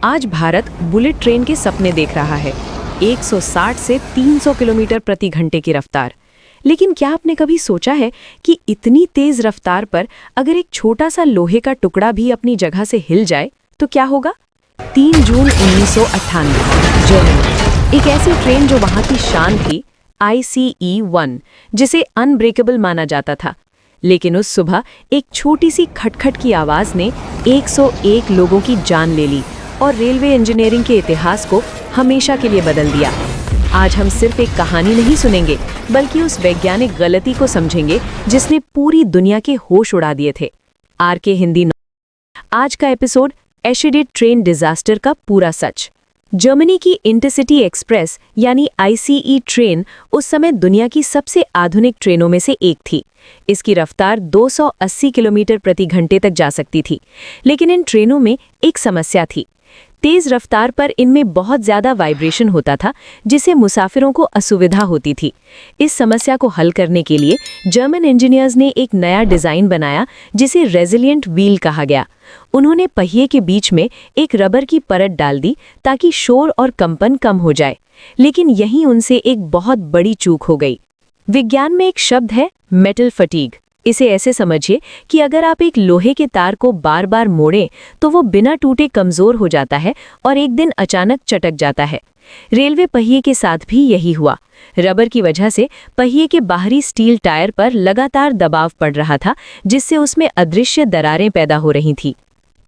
आज Bharat bullet train के सपने देख रहा है। 160 से 300 किलोमीटर प्रति घंटे की रफ्तार। लेकिन क्या आपने कभी सोचा है कि इतनी तेज रफ्तार पर अगर एक छोटा सा लोहे का टुकड़ा भी अपनी जगह से हिल जाए तो क्या होगा? 3 जून 1998, जर्मनी। एक ऐसी ट्रेन जो वहां की शान थी, ICE-1, जिसे अनब्रेकेबल माना जाता था। लेकिन उस सुबह एक छोटी सी खटखट की आवाज ने 101 लोगों की जान ले ली और रेलवे इंजीनियरिंग के इतिहास को हमेशा के लिए बदल दिया। आज हम सिर्फ एक कहानी नहीं सुनेंगे, बल्कि उस वैज्ञानिक गलती को समझेंगे जिसने पूरी दुनिया के होश उड़ा दिए थे। RK हिंदी। आज का एपिसोड एशिडे ट्रेन डिजास्टर का पूरा सच। जर्मनी की इंटरसिटी एक्सप्रेस यानी ICE ट्रेन उस समय दुनिया की सबसे आधुनिक ट्रेनों में से एक थी। इसकी रफ्तार 280 किलोमीटर प्रति घंटे तक जा सकती थी। लेकिन इन ट्रेनों में एक समस्या थी। तेज रफ्तार पर इनमें बहुत ज़्यादा वाइब्रेशन होता था, जिससे मुसाफिरों को असुविधा होती थी। इस समस्या को हल करने के लिए जर्मन इंजीनियर्स ने एक नया डिज़ाइन बनाया जिसे रेजिलिएंट व्हील कहा गया। उन्होंने पहिए के बीच में एक रबर की परत डाल दी ताकि शोर और कंपन कम हो जाए। लेकिन यहीं उनसे एक बहुत बड़ी चूक हो गई। विज्ञान में एक शब्द है मेटल फटीग। इसे ऐसे समझिए कि अगर आप एक लोहे के तार को बार बार मोड़ें तो वो बिना टूटे कमजोर हो जाता है और एक दिन अचानक चटक जाता है। रेलवे पहिए के साथ भी यही हुआ। रबर की वजह से पहिए के बाहरी स्टील टायर पर लगातार दबाव पड़ रहा था, जिससे उसमें अदृश्य दरारें पैदा हो रही थीं।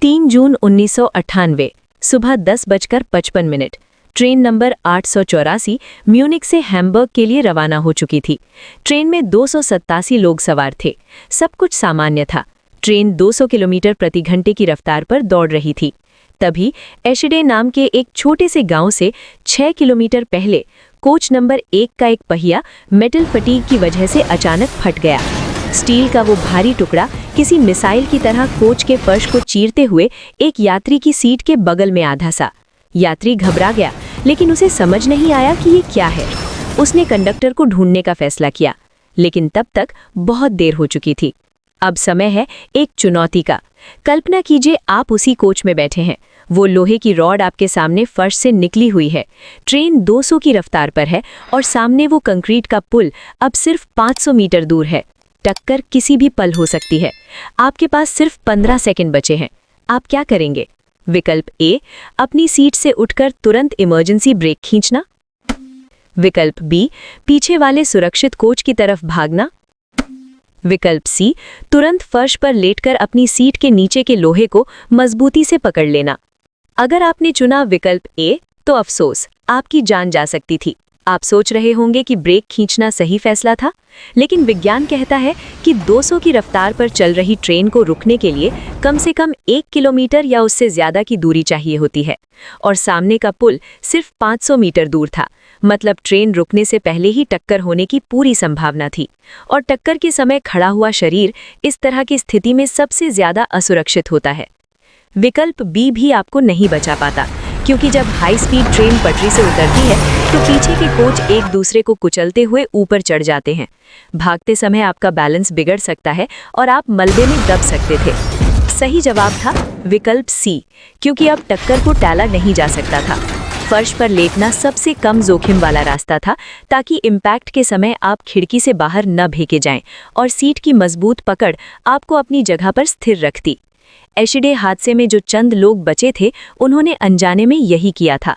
3 जून 1998, सुबह 10:55। ट्रेन नंबर 884 म्यूनिक से हैम्बर्ग के लिए रवाना हो चुकी थी। ट्रेन में 287 लोग सवार थे। सब कुछ सामान्य था। ट्रेन 200 किलोमीटर प्रति घंटे की रफ्तार पर दौड़ रही थी। तभी एशिडे नाम के एक छोटे से गांव से 6 किलोमीटर पहले कोच नंबर 1 का एक पहिया मेटल फटीग की वजह से अचानक फट गया। स्टील का वो भारी टुकड़ा किसी मिसाइल की तरह कोच के फर्श को चीरते हुए एक यात्री की सीट के बगल में आ धंसा। यात्री घबरा गया, लेकिन उसे समझ नहीं आया कि ये क्या है। उसने कंडक्टर को ढूंढने का फैसला किया, लेकिन तब तक बहुत देर हो चुकी थी। अब समय है एक चुनौती का। कल्पना कीजिए आप उसी कोच में बैठे हैं। वो लोहे की रॉड आपके सामने फर्श से निकली हुई है। ट्रेन 200 की रफ्तार पर है और सामने वो कंक्रीट का पुल अब सिर्फ 500 मीटर दूर है। टक्कर किसी भी पल हो सकती है। आपके पास सिर्फ 15 सेकंड बचे हैं। आप क्या करेंगे? विकल्प A, अपनी सीट से उठकर तुरंत इमरजेंसी ब्रेक खींचना। विकल्प B, पीछे वाले सुरक्षित कोच की तरफ भागना। विकल्प C, तुरंत फर्श पर लेटकर अपनी सीट के नीचे के लोहे को मजबूती से पकड़ लेना। अगर आपने चुना विकल्प A, तो अफसोस, आपकी जान जा सकती थी। आप सोच रहे होंगे कि ब्रेक खींचना सही फैसला था, लेकिन विज्ञान कहता है कि 200 की रफ्तार पर चल रही ट्रेन को रुकने के लिए कम से कम 1 किलोमीटर या उससे ज्यादा की दूरी चाहिए होती है, और सामने का पुल सिर्फ 500 मीटर दूर था। मतलब ट्रेन रुकने से पहले ही टक्कर होने की पूरी संभावना थी, और टक्कर के समय खड़ा हुआ शरीर इस तरह की स्थिति में सबसे ज्यादा असुरक्षित होता है। विकल्प B भी आपको नहीं बचा पाता, क्योंकि जब हाई स्पीड ट्रेन पटरी से उतरती है तो पीछे के कोच एक दूसरे को कुचलते हुए ऊपर चढ़ जाते हैं। भागते समय आपका बैलेंस बिगड़ सकता है और आप मलबे में दब सकते थे। सही जवाब था विकल्प C, क्योंकि अब टक्कर को टाला नहीं जा सकता था। फर्श पर लेटना सबसे कम जोखिम वाला रास्ता था, ताकि इम्पैक्ट के समय आप खिड़की से बाहर न फेंके जाएं और सीट की मजबूत पकड़ आपको अपनी जगह पर स्थिर रखती। एशिडे हादसे में जो चंद लोग बचे थे, उन्होंने अनजाने में यही किया था।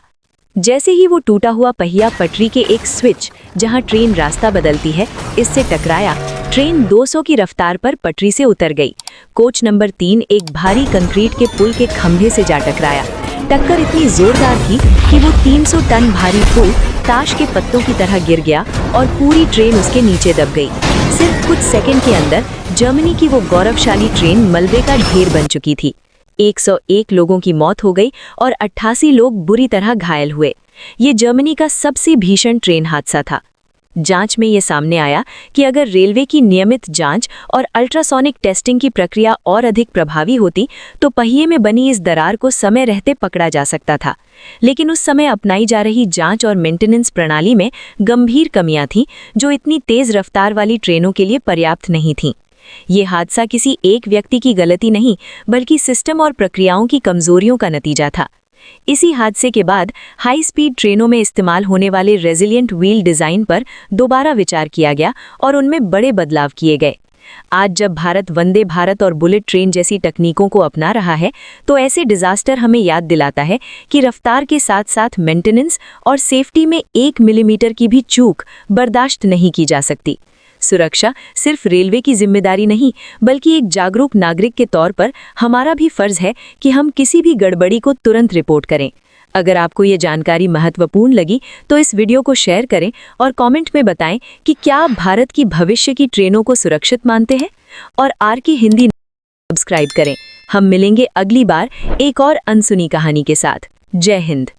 जैसे ही वो टूटा हुआ पहिया पटरी के एक स्विच, जहां ट्रेन रास्ता बदलती है, इससे टकराया, ट्रेन 200 की रफ्तार पर पटरी से उतर गई। कोच नंबर 3 एक भारी कंक्रीट के पुल के खंभे से जा टकराया। टक्कर इतनी जोरदार थी कि वो 300 टन भारी पुल ताश के पत्तों की तरह गिर गया और पूरी ट्रेन उसके नीचे दब गई। सिर्फ कुछ सेकंड के अंदर जर्मनी की वो गौरवशाली ट्रेन मलबे का ढेर बन चुकी थी। 101 लोगों की मौत हो गई और 88 लोग बुरी तरह घायल हुए। ये जर्मनी का सबसे भीषण ट्रेन हादसा था। जांच में ये सामने आया कि अगर रेलवे की नियमित जांच और अल्ट्रासोनिक टेस्टिंग की प्रक्रिया और अधिक प्रभावी होती तो पहिए में बनी इस दरार को समय रहते पकड़ा जा सकता था। लेकिन उस समय अपनाई जा रही जांच और मेंटेनेंस प्रणाली में गंभीर कमियां थीं, जो इतनी तेज रफ्तार वाली ट्रेनों के लिए पर्याप्त नहीं थीं। ये हादसा किसी एक व्यक्ति की गलती नहीं, बल्कि सिस्टम और प्रक्रियाओं की कमजोरियों का नतीजा था। इसी हादसे के बाद हाई स्पीड ट्रेनों में इस्तेमाल होने वाले रेजिलिएंट व्हील डिज़ाइन पर दोबारा विचार किया गया और उनमें बड़े बदलाव किए गए। आज जब भारत वंदे भारत और बुलेट ट्रेन जैसी तकनीकों को अपना रहा है, तो ऐसे डिजास्टर हमें याद दिलाता है कि रफ्तार के साथ साथ मेंटेनेंस और सेफ्टी में 1 मिलीमीटर की भी चूक बर्दाश्त नहीं की जा सकती। सुरक्षा सिर्फ रेलवे की जिम्मेदारी नहीं, बल्कि एक जागरूक नागरिक के तौर पर हमारा भी फर्ज है कि हम किसी भी गड़बड़ी को तुरंत रिपोर्ट करें। अगर आपको ये जानकारी महत्वपूर्ण लगी तो इस वीडियो को शेयर करें और कमेंट में बताएं कि क्या आप भारत की भविष्य की ट्रेनों को सुरक्षित मानते हैं। और RK हिंदी सब्सक्राइब करें। हम मिलेंगे अगली बार एक और अनसुनी कहानी के साथ। जय हिंद।